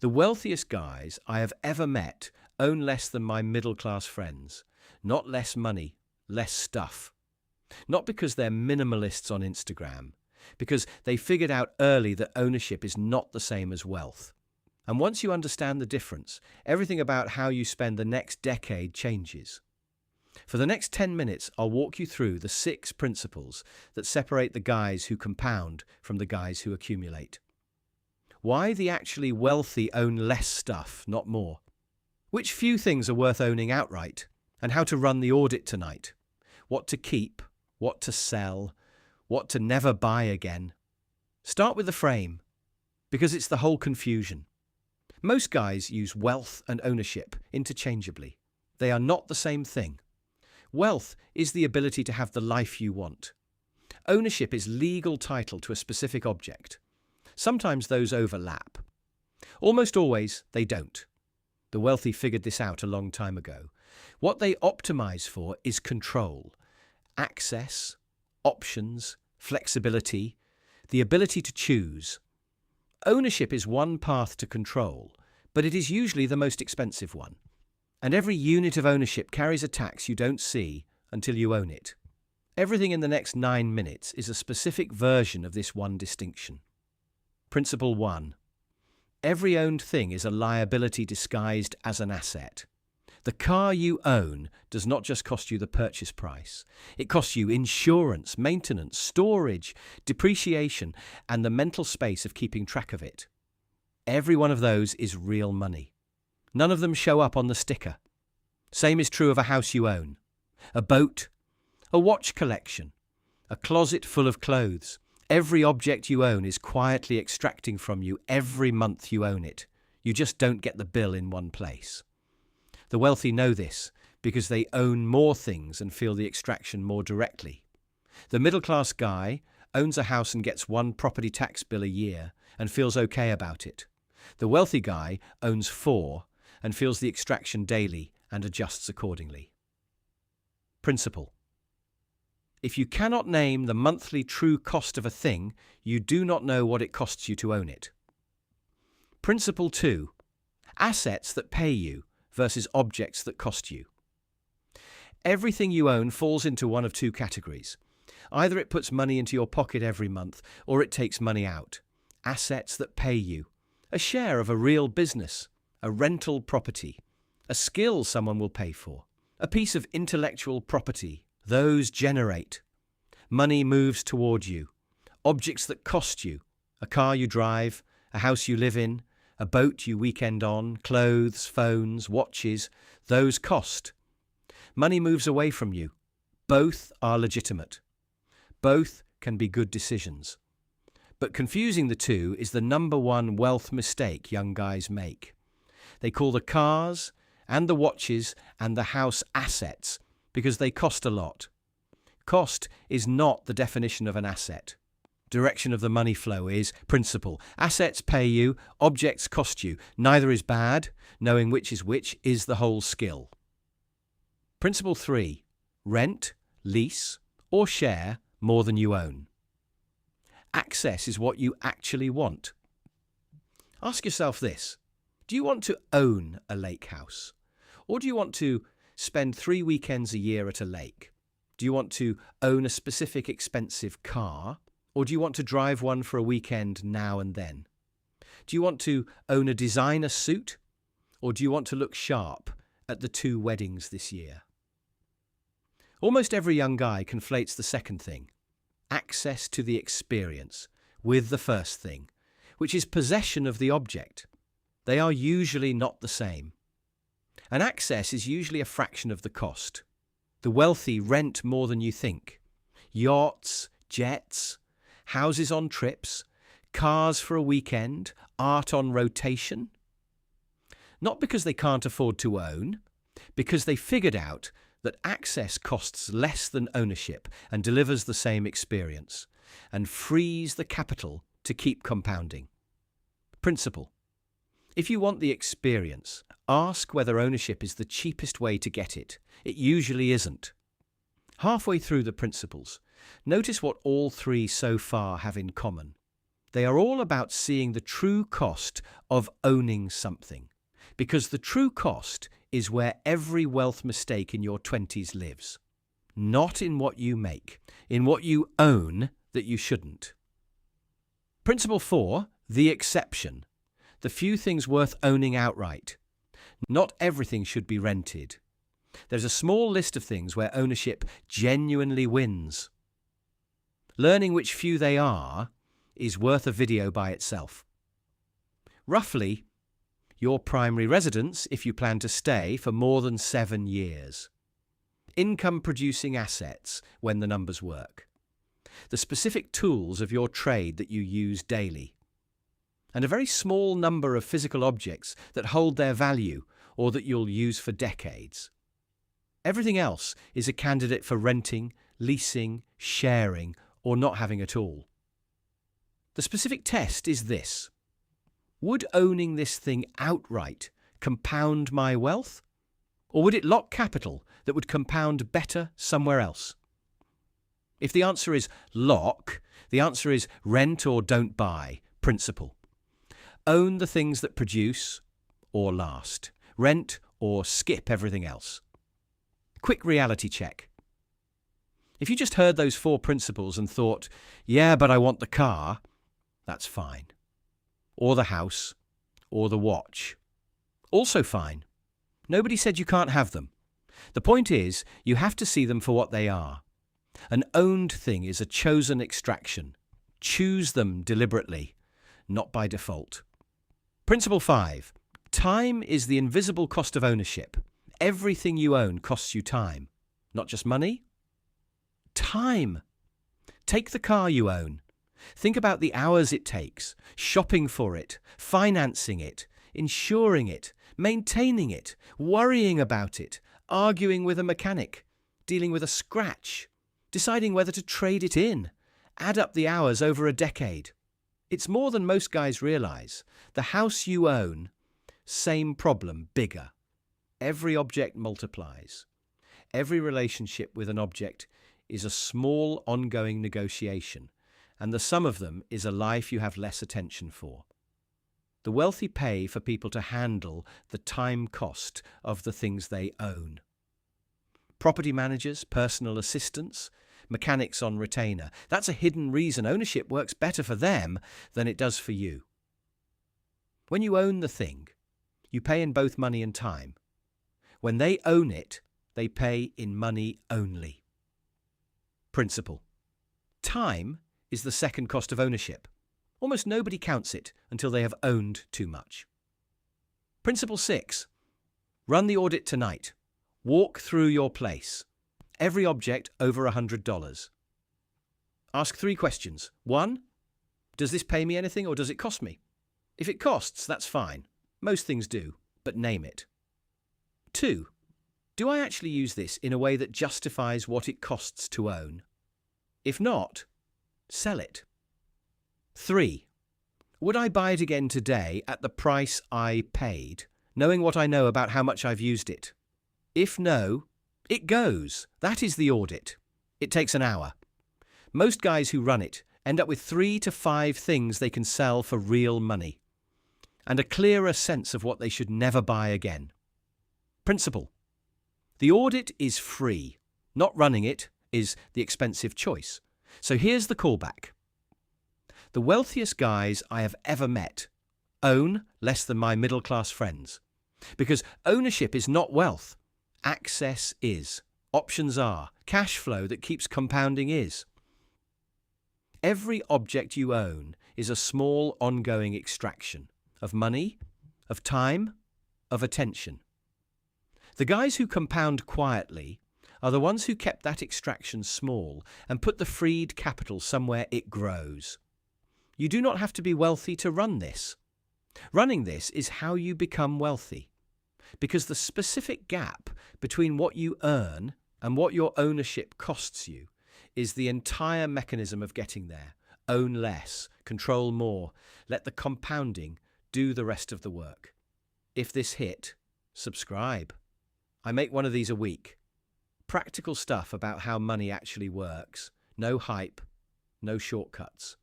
The wealthiest guys I have ever met own less than my middle-class friends. Not less money, less stuff. Not because they're minimalists on Instagram, because they figured out early that ownership is not the same as wealth. And once you understand the difference, everything about how you spend the next decade changes. For the next 10 minutes, I'll walk you through the 6 principles that separate the guys who compound from the guys who accumulate. Why the actually wealthy own less stuff, not more. Which few things are worth owning outright, and how to run the audit tonight. What to keep, what to sell, what to never buy again. Start with the frame, because it's the whole confusion. Most guys use wealth and ownership interchangeably. They are not the same thing. Wealth is the ability to have the life you want. Ownership is legal title to a specific object. Sometimes those overlap. Almost always, they don't. The wealthy figured this out a long time ago. What they optimize for is control, access, options, flexibility, the ability to choose. Ownership is one path to control, but it is usually the most expensive one. And every unit of ownership carries a tax you don't see until you own it. Everything in the next 9 minutes is a specific version of this one distinction. Principle 1. Every owned thing is a liability disguised as an asset. The car you own does not just cost you the purchase price. It costs you insurance, maintenance, storage, depreciation, and the mental space of keeping track of it. Every one of those is real money. None of them show up on the sticker. Same is true of a house you own, a boat, a watch collection, a closet full of clothes. Every object you own is quietly extracting from you every month you own it. You just don't get the bill in one place. The wealthy know this because they own more things and feel the extraction more directly. The middle-class guy owns a house and gets one property tax bill a year and feels okay about it. The wealthy guy owns 4 and feels the extraction daily and adjusts accordingly. Principle. If you cannot name the monthly true cost of a thing, you do not know what it costs you to own it. Principle 2. Assets that pay you versus objects that cost you. Everything you own falls into one of 2 categories. Either it puts money into your pocket every month, or it takes money out. Assets that pay you. A share of a real business, a rental property, a skill someone will pay for, a piece of intellectual property. Those generate. Money moves toward you. Objects that cost you. A car you drive, a house you live in, a boat you weekend on, clothes, phones, watches. Those cost. Money moves away from you. Both are legitimate. Both can be good decisions. But confusing the two is the #1 wealth mistake young guys make. They call the cars and the watches and the house assets because they cost a lot. Cost is not the definition of an asset. Direction of the money flow is principle. Assets pay you, objects cost you. Neither is bad. Knowing which is the whole skill. Principle 3. Rent, lease, or share more than you own. Access is what you actually want. Ask yourself this. Do you want to own a lake house? Or do you want to spend 3 weekends a year at a lake? Do you want to own a specific expensive car? Or do you want to drive one for a weekend now and then? Do you want to own a designer suit? Or do you want to look sharp at the 2 weddings this year? Almost every young guy conflates the second thing, access to the experience, with the first thing, which is possession of the object. They are usually not the same. And access is usually a fraction of the cost. The wealthy rent more than you think. Yachts, jets, houses on trips, cars for a weekend, art on rotation. Not because they can't afford to own, because they figured out that access costs less than ownership and delivers the same experience, and frees the capital to keep compounding. Principle. If you want the experience, ask whether ownership is the cheapest way to get it. It usually isn't. Halfway through the principles, notice what all 3 so far have in common. They are all about seeing the true cost of owning something, because the true cost is where every wealth mistake in your 20s lives. Not in what you make, in what you own that you shouldn't. Principle 4, the exception. The few things worth owning outright. Not everything should be rented. There's a small list of things where ownership genuinely wins. Learning which few they are is worth a video by itself. Roughly, your primary residence if you plan to stay for more than 7 years. Income-producing assets when the numbers work. The specific tools of your trade that you use daily. And a very small number of physical objects that hold their value or that you'll use for decades. Everything else is a candidate for renting, leasing, sharing, or not having at all. The specific test is this. Would owning this thing outright compound my wealth? Or would it lock capital that would compound better somewhere else? If the answer is lock, the answer is rent or don't buy principle. Own the things that produce or last. Rent or skip everything else. Quick reality check. If you just heard those 4 principles and thought, yeah, but I want the car, that's fine. Or the house, or the watch. Also fine. Nobody said you can't have them. The point is, you have to see them for what they are. An owned thing is a chosen extraction. Choose them deliberately, not by default. Principle 5. Time is the invisible cost of ownership. Everything you own costs you time. Not just money. Time. Take the car you own. Think about the hours it takes, shopping for it, financing it, insuring it, maintaining it, worrying about it, arguing with a mechanic, dealing with a scratch, deciding whether to trade it in. Add up the hours over a decade. It's more than most guys realize. The house you own, same problem, bigger. Every object multiplies. Every relationship with an object is a small ongoing negotiation, and the sum of them is a life you have less attention for. The wealthy pay for people to handle the time cost of the things they own. Property managers, personal assistants, mechanics on retainer. That's a hidden reason ownership works better for them than it does for you. When you own the thing, you pay in both money and time. When they own it, they pay in money only. Principle. Time is the second cost of ownership. Almost nobody counts it until they have owned too much. Principle 6. Run the audit tonight. Walk through your place. Every object over $100. Ask 3 questions. 1. Does this pay me anything or does it cost me? If it costs, that's fine. Most things do, but name it. 2. Do I actually use this in a way that justifies what it costs to own? If not, sell it. 3. Would I buy it again today at the price I paid, knowing what I know about how much I've used it? If no, it goes. That is the audit. It takes an hour. Most guys who run it end up with 3 to 5 things they can sell for real money, and a clearer sense of what they should never buy again. Principle. The audit is free. Not running it is the expensive choice. So here's the callback. The wealthiest guys I have ever met own less than my middle-class friends. Because ownership is not wealth. Access is. Options are. Cash flow that keeps compounding is. Every object you own is a small ongoing extraction of money, of time, of attention. The guys who compound quietly are the ones who kept that extraction small and put the freed capital somewhere it grows. You do not have to be wealthy to run this. Running this is how you become wealthy, because the specific gap between what you earn and what your ownership costs you is the entire mechanism of getting there. Own less, control more, let the compounding do the rest of the work. If this hit, subscribe. I make one of these a week. Practical stuff about how money actually works. No hype, no shortcuts.